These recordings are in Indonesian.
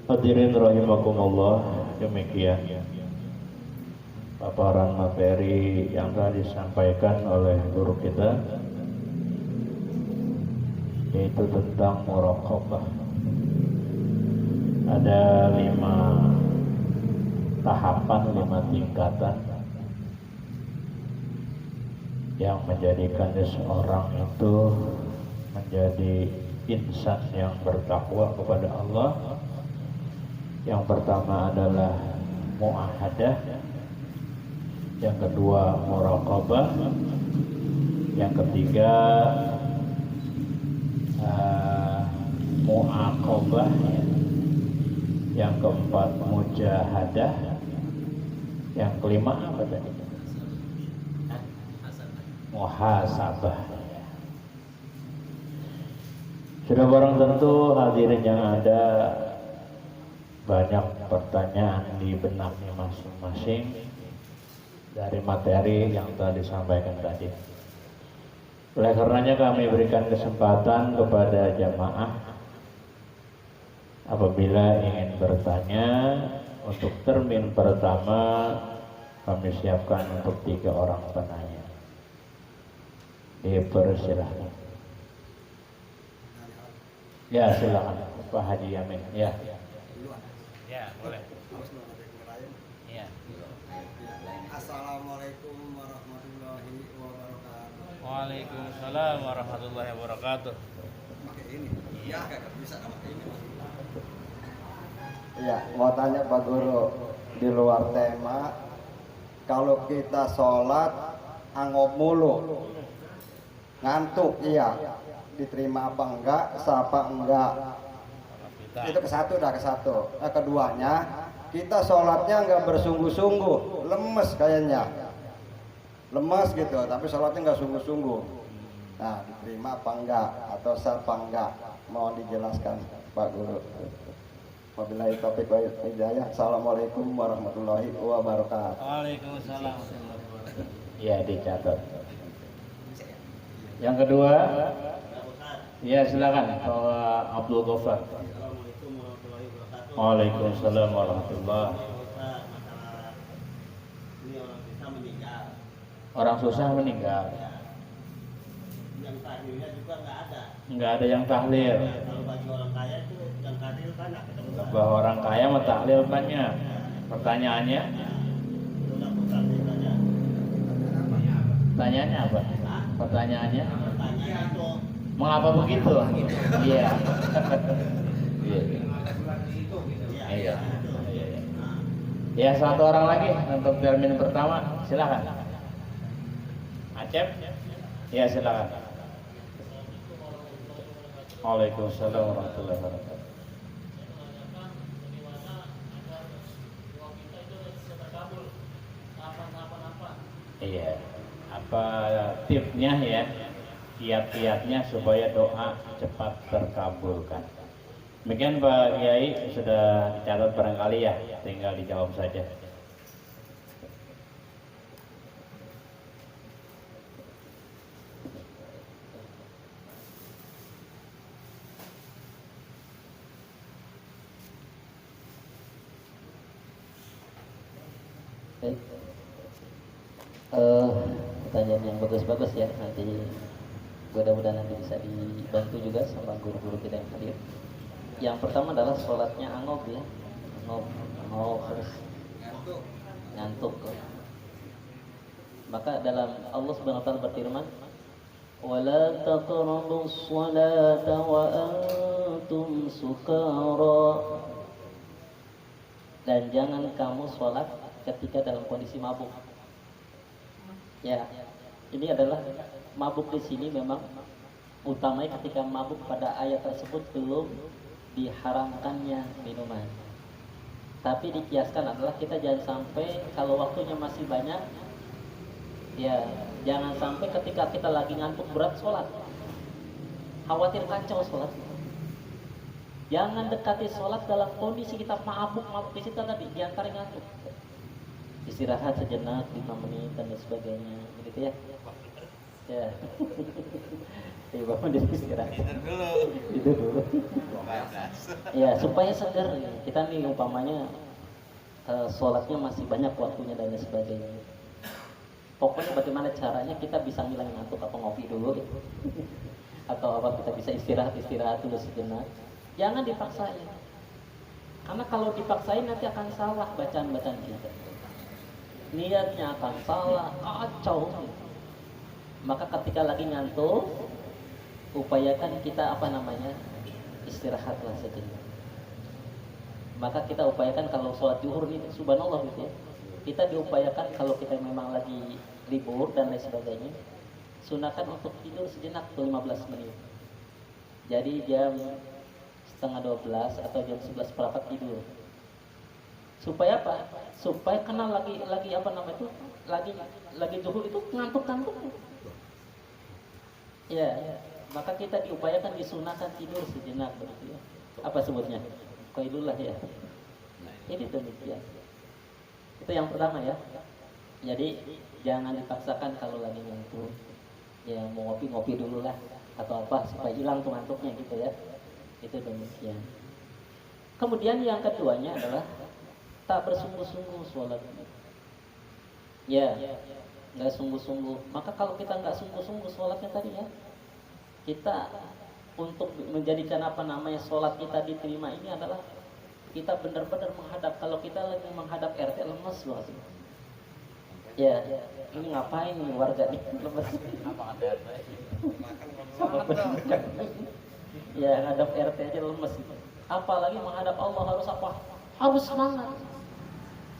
Hadirin rahimakumullah, demikian paparan materi yang telah disampaikan oleh guru kita, yaitu tentang muraqabah. Ada 5 tahapan, 5 tingkatan yang menjadikan seseorang itu menjadi insan yang bertakwa kepada Allah. Yang pertama adalah muahadah, yang kedua muraqabah, yang ketiga muaqabah, yang keempat mujahadah, yang kelima apa tadi? Muhasabah. Sudah barang tentu hadirin yang ada banyak pertanyaan di benaknya masing-masing dari materi yang telah disampaikan tadi. Oleh karenanya kami berikan kesempatan kepada jamaah apabila ingin bertanya. Untuk termin pertama kami siapkan untuk 3 orang penanya. Dipersilahkan. Ya, silakan Pak Haji Yamin. Ya. Ya, boleh. Ya. Assalamualaikum warahmatullahi wabarakatuh. Waalaikumsalam warahmatullahi wabarakatuh. Pakai ini. Ya, enggak bisa pakai ini. Ya, mau tanya Pak Guru, di luar tema, kalau kita sholat angop mulu, ngantuk, iya, diterima apa enggak, sapa enggak? Itu ke satu. Keduanya, kita sholatnya enggak bersungguh-sungguh, lemes kayaknya, lemes gitu, tapi sholatnya enggak sungguh-sungguh. Nah, diterima apa enggak, atau sapa enggak? Mau dijelaskan Pak Guru. Wabillahi taufiq wal hidayah. Assalamualaikum warahmatullahi wabarakatuh. Waalaikumsalam. Ya, dicatat. Yang kedua, ya silakan Pak Abdul Ghaffar. Assalamualaikum warahmatullahi wabarakatuh. Waalaikumsalam warahmatullahi. Masalah ini orang bisa meninggal. Orang susah meninggal. Yang tahlilnya juga nggak ada. Enggak ada yang tahlil. Kalau bagi orang kaya itu yang tahlil banyak ketemu. Bahwa orang kaya mentahlil banyak. Pertanyaannya? Sudah putar ditanya. Pertanyaannya apa? Pertanyaannya? Pertanyaan itu Mengapa begitu? Iya. Iya. Iya. Ya, 1 orang lagi untuk termin pertama, silakan. Acep? Ya, silakan. Waalaikumsalam warahmatullahi wabarakatuh. Iya. Apa tipsnya ya? Kiat-kiatnya supaya doa cepat terkabulkan. Demikian Pak Kiai, sudah dicatat barangkali ya, tinggal dijawab saja. Pertanyaan yang bagus-bagus ya, nanti mudah-mudahan nanti bisa dibantu juga sama guru-guru kita yang hadir. Yang pertama adalah sholatnya angop ya, angop terus ngantuk. Maka dalam Allah Subhanahu wa taala berfirman, "Wala taqrabus sholata wa antum sukara." Dan jangan kamu sholat ketika dalam kondisi mabuk. Ya, ini adalah mabuk di sini memang utamanya ketika mabuk pada ayat tersebut belum diharamkannya minuman. Tapi dikiaskan adalah kita jangan sampai kalau waktunya masih banyak, ya jangan sampai ketika kita lagi ngantuk berat sholat, khawatir kacau sholat. Jangan dekati sholat dalam kondisi kita mabuk di situ tadi diantara ngantuk. Istirahat sejenak 5 menit dan sebagainya, begitu ya. Ya. Tiba mandi istirahat. Tidur dulu. Itu dulu. 12. Ya, supaya segar. Kita nih umpamanya sholatnya masih banyak waktunya dan lain sebagainya. Pokoknya bagaimana caranya kita bisa ngilangin ngantuk, apa ngopi dulu gitu. Atau apa kita bisa istirahat dulu sejenak. Jangan dipaksain. Karena kalau dipaksain nanti akan salah bacaan-bacaan kita. Niatnya akan salah, kacau. Maka ketika lagi ngantuk, upayakan kita istirahatlah sejenak. Maka kita upayakan kalau sholat zuhur ini subhanallah gitu ya. Kita diupayakan kalau kita memang lagi libur dan lain sebagainya, sunahkan untuk tidur sejenak 15 menit. Jadi jam setengah 12 atau jam 11 seperempat tidur. Supaya apa? Supaya karena lagi zuhur itu ngantuk-ngantuk. Ya, maka kita diupayakan disunahkan tidur sejenak begitu ya. Apa sebutnya? Qailullah ya. Ini demikian. Itu yang pertama ya. Jadi jangan dipaksakan kalau lagi ngantuk. Ya mau ngopi dulu lah atau apa supaya hilang tuh ngantuknya gitu ya. Itu demikian. Kemudian yang keduanya adalah tak bersungguh-sungguh sholat. Ya, nggak sungguh-sungguh. Maka kalau kita nggak sungguh-sungguh sholatnya tadi ya, kita untuk menjadikan sholat kita diterima ini adalah kita benar-benar menghadap. Kalau kita lagi menghadap RT lemes banget. Ya, ini ngapain nih warga nih lemes? Apa kata RT? Ya, ngadap RT aja lemes. Apalagi menghadap Allah harus apa? Harus semangat.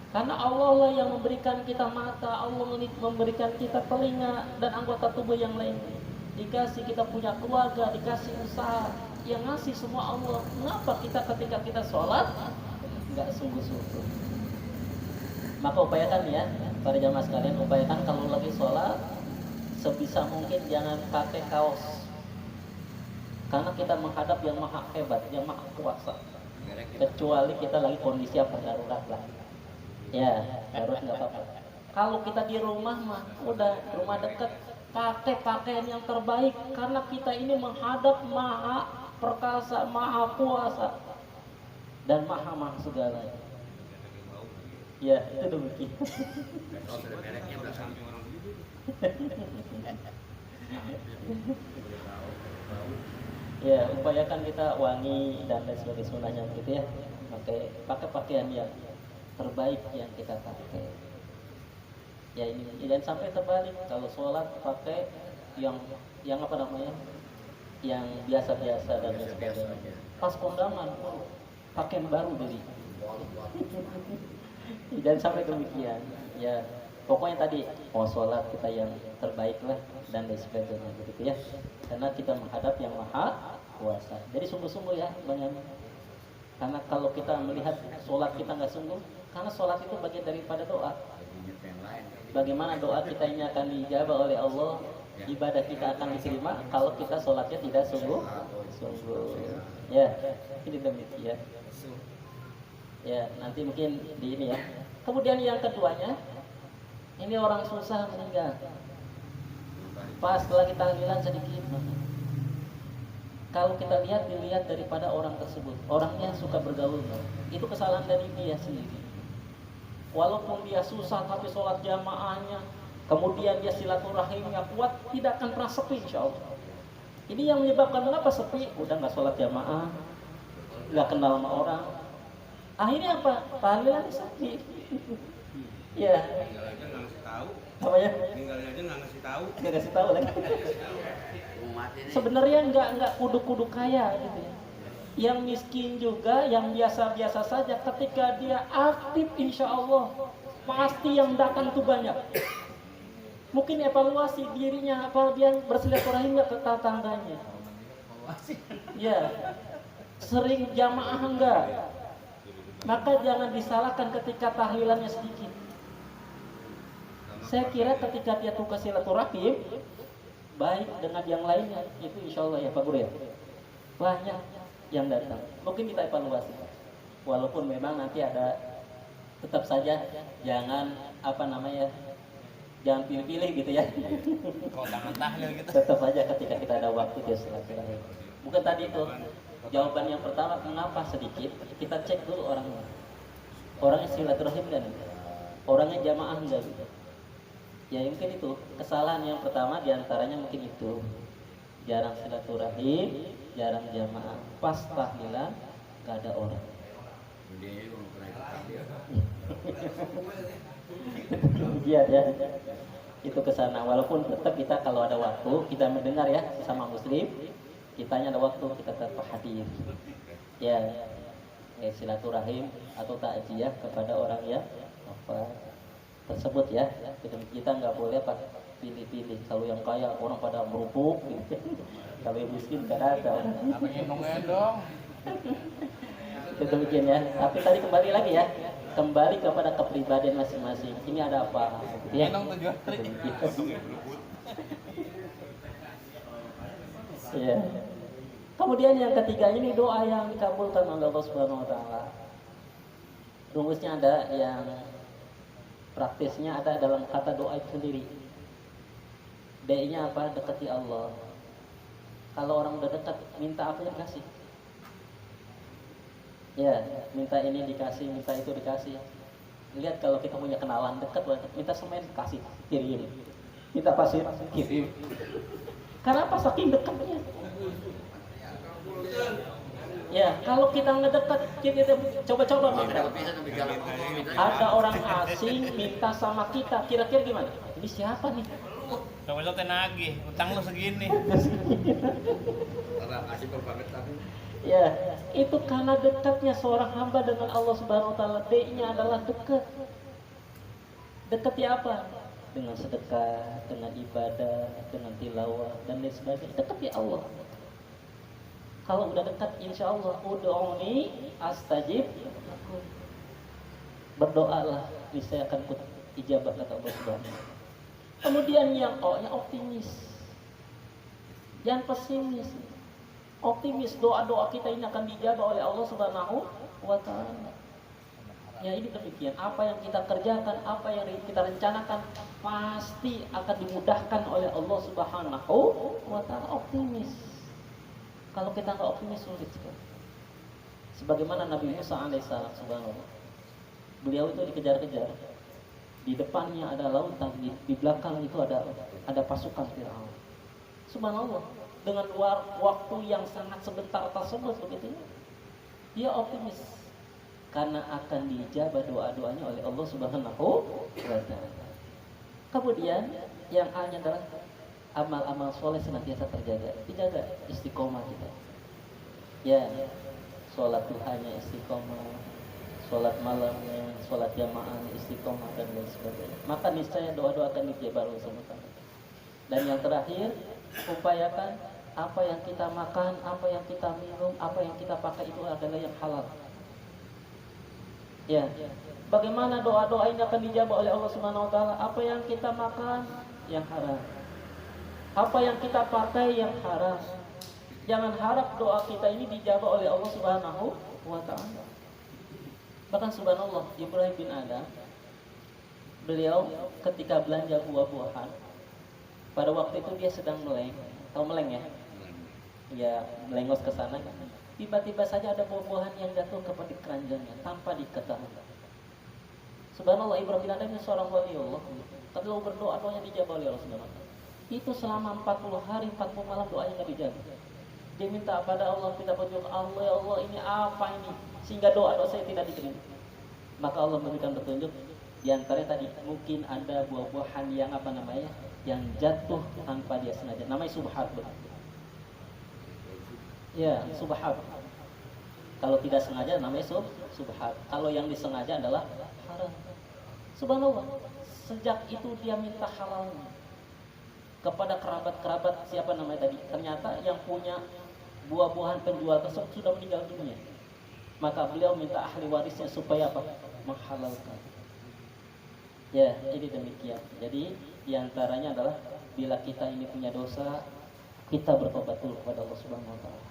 Karena Allah lah yang memberikan kita mata, Allah memberikan kita telinga dan anggota tubuh yang lainnya. Dikasih kita punya keluarga, dikasih usaha, yang ngasih semua Allah. Kenapa kita ketika kita sholat nggak sungguh-sungguh? Maka upayakan ya, para jamaah sekalian, upayakan kalau lagi sholat sebisa mungkin jangan pakai kaos. Karena kita menghadap yang maha hebat, yang maha kuasa. Kecuali kita lagi kondisi apa darurat lah. Ya, darurat nggak apa-apa. Kalau kita di rumah mah, udah rumah dekat, pakai pakaian yang terbaik. Karena kita ini menghadap maha perkasa, maha kuasa, dan maha segala. Ya, itu demikian. Ya, upayakan kita wangi dan lain sebagainya sunahnya gitu ya. Pakai pakaian yang terbaik yang kita pakai. Ya ini dan sampai terbalik kalau sholat pakai yang yang biasa-biasa dan lain sebagainya. Pas kondangan pakaian baru jadi. Dan sampai demikian. Ya, pokoknya tadi mau sholat kita yang terbaik lah dan lain sebagainya begitu ya. Karena kita menghadap yang maha kuasa. Jadi sungguh-sungguh ya banyak. Karena kalau kita melihat sholat kita nggak sungguh, karena sholat itu bagian daripada doa. Bagaimana doa kita ini akan dijawab oleh Allah, ibadah kita akan diterima kalau kita sholatnya tidak sungguh. Ya, ini demikian. Ya, nanti mungkin di ini ya. Kemudian yang keduanya, ini orang susah meninggal. Pas lagi tahlilan sedikit. Kalau kita dilihat daripada orang tersebut, orangnya suka bergaul, itu kesalahan dari dia sendiri. Walaupun dia susah tapi sholat jamaahnya, kemudian dia silaturahimnya kuat, tidak akan pernah sepi insya Allah. Ini yang menyebabkan kenapa sepi? Udah nggak sholat jamaah, nggak kenal sama orang. Akhirnya apa? Tahlilan sepi. Ya. Apa ya? Tinggalnya aja nggak ngasih tahu. Nggak kasih tahu lagi. Sebenarnya nggak kudu kaya gitu ya. Yang miskin juga, yang biasa-biasa saja, ketika dia aktif insya Allah pasti yang datang tuh banyak. Mungkin evaluasi dirinya, apa dia bersilaturahim nggak ke tetangganya? Ya, sering jamaah enggak? Maka jangan disalahkan ketika tahlilannya sedikit. Saya kira ketika dia tuh ke silaturahim baik dengan yang lainnya, itu insya Allah ya Pak Guru ya, banyak yang datang. Mungkin kita evaluasi, walaupun memang nanti ada, tetap saja jangan Jangan pilih-pilih gitu ya. Kalau tangan tahlil gitu. Tetap aja ketika kita ada waktu dia silaturahim. Bukan tadi itu jawaban yang pertama kenapa sedikit, kita cek dulu orangnya. Orangnya silaturahim dan orangnya jamaah enggak gitu. Ya mungkin itu kesalahan yang pertama diantaranya mungkin itu jarang silaturahim, jarang jamaah, pas tahlilan nggak ada orang. Iya ya, itu kesana. Walaupun tetap kita kalau ada waktu kita mendengar ya sama muslim, kitanya ada waktu kita tetap hadir. Ya, silaturahim atau takziah kepada orang yang apa tersebut ya. Kita nggak boleh pas pilih-pilih. Kalau yang kaya orang pada merupuk, gitu. Kalau yang miskin nggak ada. Apa gendong-gendong? Itu bikin ya. Tapi tadi kembali lagi ya, kembali kepada kepribadian masing-masing. Ini ada apa? Ya. Gendong tujuan. Ya. Kemudian yang ketiga ini doa yang dikabulkan oleh Allah Subhanahu wa taala. Rumusnya ada yang praktisnya ada dalam kata doa itu sendiri. D-nya apa? Dekati Allah. Kalau orang udah dekat, minta apa yang dikasih. Ya, minta ini dikasih, minta itu dikasih. Lihat kalau kita punya kenalan dekat, minta semen kasih, kirim. Minta pasir, kirim. Karena apa? Saking dekatnya. Ya, kalau kita ngedekat, kita coba-coba minta. Ada orang asing minta sama kita, kira-kira gimana? Ini siapa nih? Coba lo nagih, utang lo segini. Karena kasih berbanget tapi Ya, itu karena dekatnya seorang hamba dengan Allah Subhanahu wa taala. D-nya adalah dekat. Dekatnya apa? Dengan sedekah, dengan ibadah, dengan tilawah dan lain sebagainya. Dekatnya Allah. Kalau udah dekat, insya Allah ud'uni astajib lakum. Berdoalah, niscaya akan ijabah kata Allah Subhanahu. Kemudian yang optimis, jangan pesimis. Optimis, doa-doa kita ini akan dijabah oleh Allah Subhanahu wa taala. Ya ini demikian, apa yang kita kerjakan, apa yang kita rencanakan pasti akan dimudahkan oleh Allah Subhanahu wa taala. Optimis. Kalau kita nggak optimis sulit sekali. Sebagaimana Nabi Musa alaihissalam, subhanallah, beliau itu dikejar-kejar. Di depannya ada lautan, di belakang itu ada pasukan Firaun. Subhanallah, dengan waktu yang sangat sebentar tersebut begitu, dia optimis karena akan dijabah doa-doanya oleh Allah Subhanahu wa taala. Kemudian yang A-nya adalah amal-amal soleh senantiasa terjaga, dijaga istiqomah kita. Ya, sholat duhanya istiqomah, sholat malamnya, sholat jamaahnya istiqomah dan lain sebagainya. Maka niscaya doa-doa akan dijabah oleh Allah. Dan yang terakhir, upayakan apa yang kita makan, apa yang kita minum, apa yang kita pakai itu adalah yang halal. Ya, bagaimana doa-doa ini akan dijabah oleh Allah Subhanahu wa taala? Apa yang kita makan yang haram. Apa yang kita pakai yang haram. Jangan harap doa kita ini dijabah oleh Allah Subhanahu wa taala. Bahkan subhanallah, Ibrahim bin Adam, beliau ketika belanja buah-buahan, pada waktu itu dia sedang meleng, tahu meleng ya? Ya, melengos ke sana. Tiba-tiba saja ada buah-buahan yang jatuh kepada keranjangnya tanpa diketahui. Subhanallah, Ibrahim bin Adam ini seorang wali Allah. Tapi kalau berdoa, doanya dijabah oleh Allah Subhanahu wa taala. Itu selama 40 hari, 40 malam doanya nggak dijabah. Dia minta pada Allah, minta petunjuk Allah, ya Allah ini apa ini? Sehingga doa-doa saya tidak diterima. Maka Allah memberikan petunjuk. Di antaranya tadi mungkin ada buah-buahan yang apa namanya, yang jatuh tanpa dia sengaja. Namanya subhat. Ya, subhat. Kalau tidak sengaja namanya subhat. Kalau yang disengaja adalah haram. Subhanallah. Sejak itu dia minta halalnya kepada kerabat-kerabat siapa namanya tadi. Ternyata yang punya buah-buahan penjual tersebut sudah meninggal dunia. Maka beliau minta ahli warisnya supaya apa? Menghalalkan. Ya, jadi demikian. Jadi diantaranya adalah bila kita ini punya dosa, kita bertobat dulu kepada Allah Subhanahu wa taala.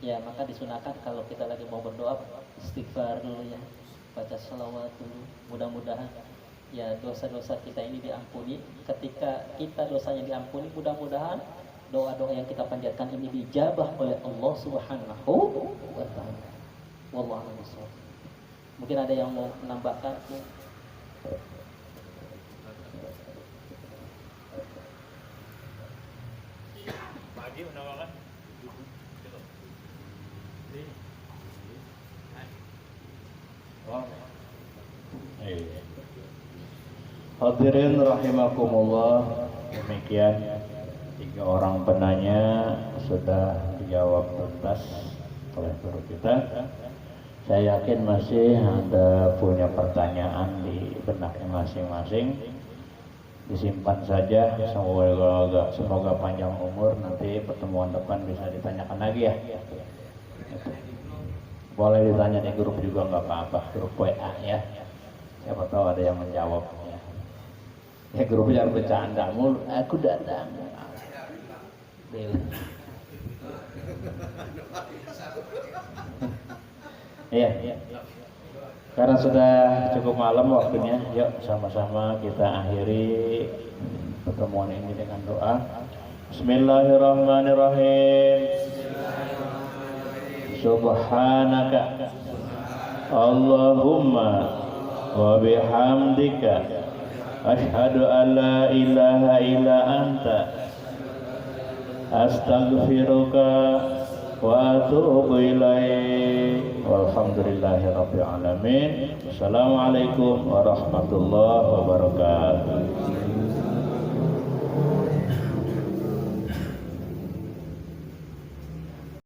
Ya, maka disunahkan kalau kita lagi mau berdoa, istighfar dulu ya. Baca shalawat dulu. Mudah-mudahan ya dosa-dosa kita ini diampuni. Ketika kita dosanya diampuni, mudah-mudahan doa-doa yang kita panjatkan ini dijabah oleh Allah Subhanahu wa taala. Wallahu a'lam bishawab. Mungkin ada yang mau menambahkan? Pagi menambahkan. Iya. Hadirin rahimakumullah, demikian 3 orang penanya sudah dijawab tuntas oleh guru kita. Saya yakin masih ada punya pertanyaan di benaknya masing-masing. Disimpan saja, semoga panjang umur, nanti pertemuan depan bisa ditanyakan lagi ya. Boleh ditanya di grup juga nggak apa-apa, grup WA ya. Siapa tahu ada yang menjawab ya. Ya grup yang bercanda mulu, aku datang. Iya. Karena sudah cukup malam waktunya, yuk sama-sama kita akhiri pertemuan ini dengan doa. Bismillahirrahmanirrahim. Subhanaka Allahumma wa bihamdika asyhadu an la ilaha illa anta astaghfiruka wa atubu ilaik. Walhamdulillahi rabbil alamin. Assalamualaikum warahmatullahi wabarakatuh.